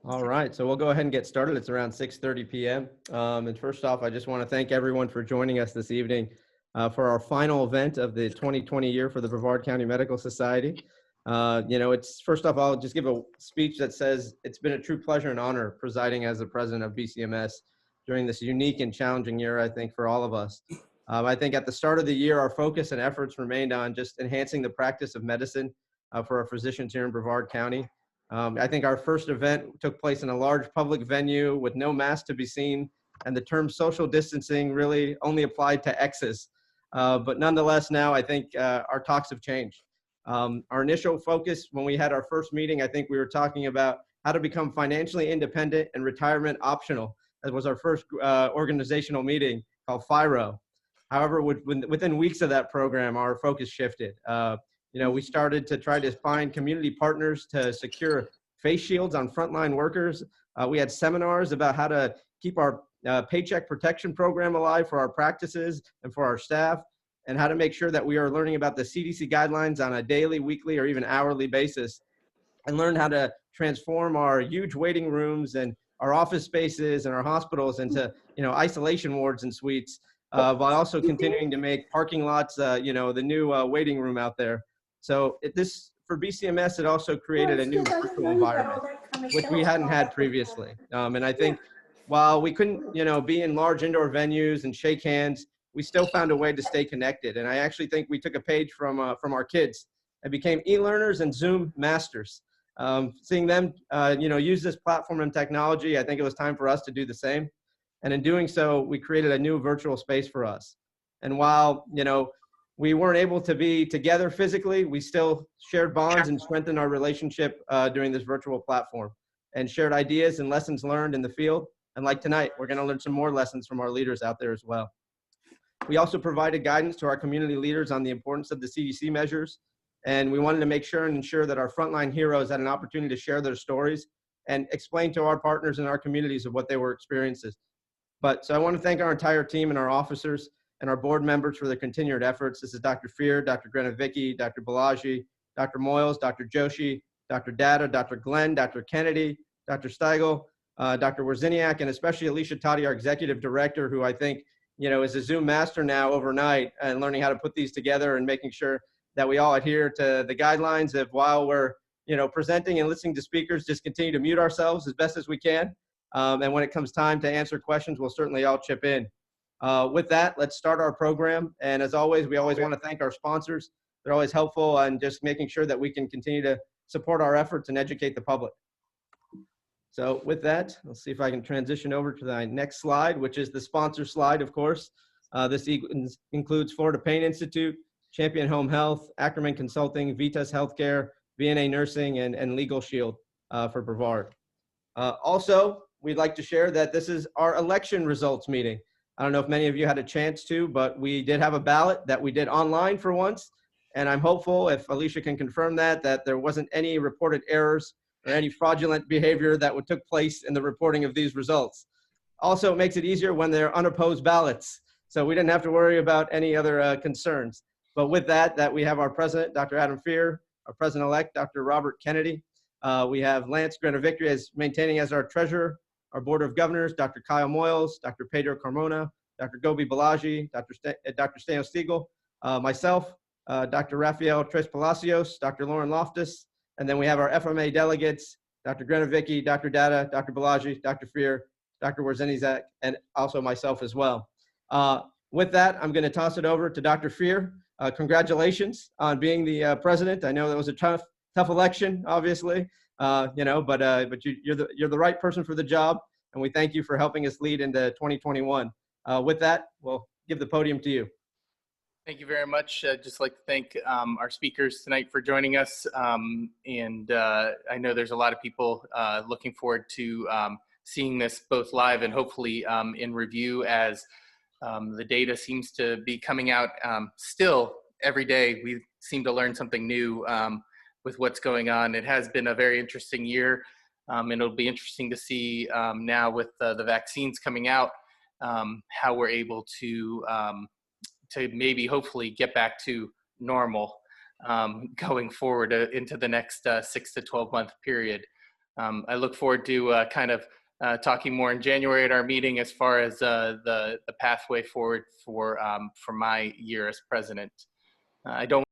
All right, so we'll go ahead and get started. It's around 6:30 p.m. And first off, I just want to thank everyone for joining us this evening for our final event of the 2020 year for the Brevard County Medical Society. It's first off, I'll just give a speech that says it's been a true pleasure and honor presiding as the president of BCMS during this unique and challenging year, I think, for all of us. I think at the start of the year, our focus and efforts remained on just enhancing the practice of medicine for our physicians here in Brevard County. I think our first event took place in a large public venue with no mask to be seen, and the term social distancing really only applied to X's. But nonetheless, now I think our talks have changed. Our initial focus when we had our first meeting, I think we were talking about how to become financially independent and retirement optional. That was our first organizational meeting called FIRO. However, within weeks of that program, our focus shifted. We started to try to find community partners to secure face shields on frontline workers. We had seminars about how to keep our paycheck protection program alive for our practices and for our staff, and how to make sure that we are learning about the CDC guidelines on a daily, weekly, or even hourly basis, and learn how to transform our huge waiting rooms and our office spaces and our hospitals into isolation wards and suites, while also continuing to make parking lots the new waiting room out there. So for BCMS, it also created a new virtual environment, which we hadn't had previously. And I think while we couldn't, be in large indoor venues and shake hands, we still found a way to stay connected. And I actually think we took a page from our kids and became e-learners and Zoom masters. Seeing them, use this platform and technology, I think it was time for us to do the same. And in doing so, we created a new virtual space for us. And while, we weren't able to be together physically, we still shared bonds and strengthened our relationship during this virtual platform, and shared ideas and lessons learned in the field. And like tonight, we're going to learn some more lessons from our leaders out there as well. We also provided guidance to our community leaders on the importance of the CDC measures. And we wanted to make sure and ensure that our frontline heroes had an opportunity to share their stories and explain to our partners in our communities of what they were experiencing. So I want to thank our entire team and our officers and our board members for their continued efforts. This is Dr. Fear, Dr. Grenovicki, Dr. Balaji, Dr. Moyles, Dr. Joshi, Dr. Data, Dr. Glenn, Dr. Kennedy, Dr. Steigel, Dr. Wierzeniak, and especially Alicia Toddy, our executive director, who I think, is a Zoom master now overnight and learning how to put these together and making sure that we all adhere to the guidelines of, while we're, presenting and listening to speakers, just continue to mute ourselves as best as we can. And when it comes time to answer questions, we'll certainly all chip in. With that, let's start our program. And as always, we always want to thank our sponsors. They're always helpful and just making sure that we can continue to support our efforts and educate the public. So with that, let's see if I can transition over to the next slide, which is the sponsor slide, of course. This includes Florida Pain Institute, Champion Home Health, Ackerman Consulting, Vitas Healthcare, VNA Nursing, and Legal Shield for Brevard. Also, we'd like to share that this is our election results meeting. I don't know if many of you had a chance to, but we did have a ballot that we did online for once. And I'm hopeful, if Alicia can confirm that there wasn't any reported errors or any fraudulent behavior that took place in the reporting of these results. Also, it makes it easier when they're unopposed ballots. So we didn't have to worry about any other concerns. But with that we have our president, Dr. Adam Fear, our president-elect, Dr. Robert Kennedy. We have Lance Grenovicki as maintaining as our treasurer, our board of governors, Dr. Kyle Moyles, Dr. Pedro Carmona, Dr. Gobi Balaji, Dr. Stano Stiegel, myself, Dr. Rafael Tres Palacios, Dr. Lauren Loftus, and then we have our FMA delegates, Dr. Grenovicki, Dr. Data, Dr. Balaji, Dr. Fear, Dr. Wierzeniak, and also myself as well. With that, I'm going to toss it over to Dr. Fear. Congratulations on being the president. I know that was a tough election, obviously, but you're the right person for the job, and we thank you for helping us lead into 2021. With that, we'll give the podium to you. Thank you very much. Just like to thank our speakers tonight for joining us. I know there's a lot of people looking forward to seeing this both live and hopefully in review, as the data seems to be coming out still every day. We seem to learn something new with what's going on. It has been a very interesting year, and it'll be interesting to see now with the vaccines coming out, how we're able to maybe hopefully get back to normal going forward into the next 6 to 12 month period. I look forward to talking more in January at our meeting as far as the pathway forward for my year as president. I don't